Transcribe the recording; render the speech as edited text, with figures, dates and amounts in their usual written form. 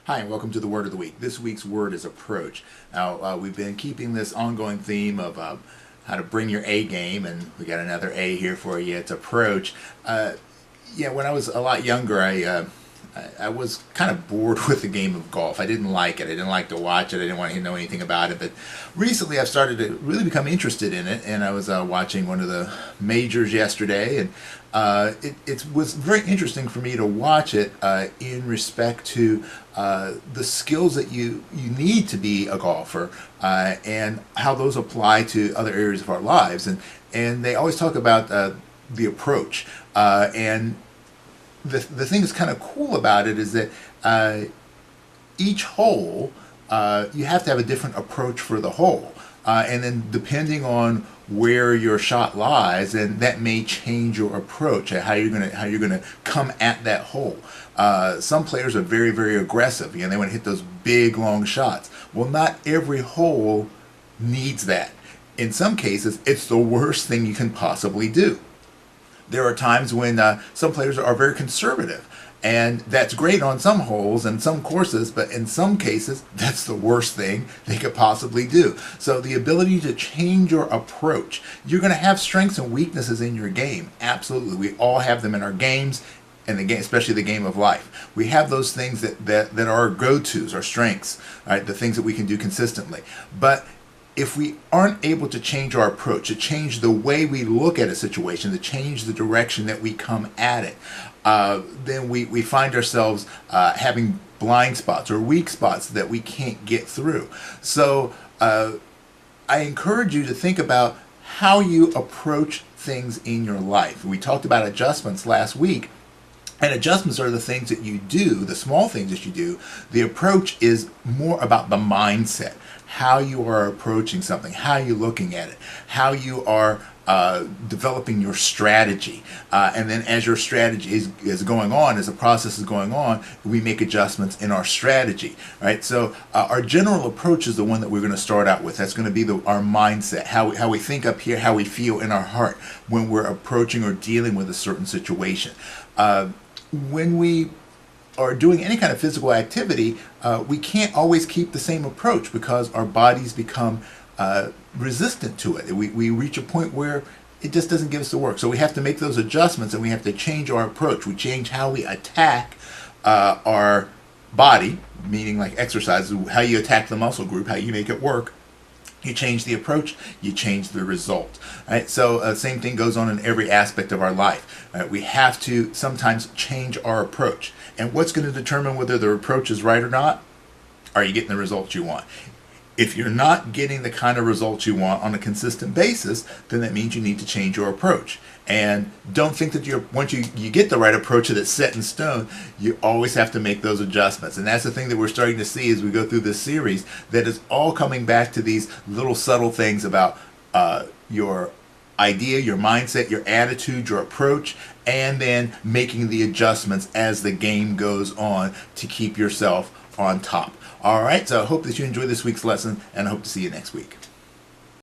Hi, and welcome to the Word of the Week. This week's word is approach. Now, we've been keeping this ongoing theme of how to bring your A game, and we got another A here for you. It's approach. When I was a lot younger, I was kind of bored with the game of golf. I didn't like it. I didn't like to watch it. I didn't want to know anything about it. But recently I've started to really become interested in it, and I was watching one of the majors yesterday, and it was very interesting for me to watch it in respect to the skills that you need to be a golfer and how those apply to other areas of our lives. And they always talk about the approach. And the thing that's kind of cool about it is that each hole, you have to have a different approach for the hole. And then depending on where your shot lies, and that may change your approach at how you're gonna come at that hole. Some players are very, very aggressive. They want to hit those big, long shots. Well, not every hole needs that. In some cases, it's the worst thing you can possibly do. There are times when some players are very conservative, and that's great on some holes and some courses, but in some cases, that's the worst thing they could possibly do. So the ability to change your approach, you're going to have strengths and weaknesses in your game. Absolutely. We all have them in our games, and the game, especially the game of life. We have those things that are our go-tos, our strengths, right? The things that we can do consistently. But if we aren't able to change our approach, to change the way we look at a situation, to change the direction that we come at it, then we find ourselves having blind spots or weak spots that we can't get through. So I encourage you to think about how you approach things in your life. We talked about adjustments last week. And adjustments are the things that you do, the small things that you do. The approach is more about the mindset, how you are approaching something, how you're looking at it, how you are developing your strategy. And then as your strategy is going on, as the process is going on, we make adjustments in our strategy, right? So our general approach is the one that we're going to start out with. That's going to be our mindset, how we think up here, how we feel in our heart when we're approaching or dealing with a certain situation. When we are doing any kind of physical activity, we can't always keep the same approach because our bodies become resistant to it. We reach a point where it just doesn't give us the work. So we have to make those adjustments, and we have to change our approach. We change how we attack our body, meaning like exercise, how you attack the muscle group, how you make it work. You change the approach, you change the result. Right? So same thing goes on in every aspect of our life. Right? We have to sometimes change our approach. And what's going to determine whether the approach is right or not? Are you getting the results you want? If you're not getting the kind of results you want on a consistent basis, then that means you need to change your approach. And don't think that once you get the right approach that's set in stone, you always have to make those adjustments. And that's the thing that we're starting to see as we go through this series, that is all coming back to these little subtle things about your idea, your mindset, your attitude, your approach, and then making the adjustments as the game goes on to keep yourself on top. All right, so I hope that you enjoyed this week's lesson, and I hope to see you next week.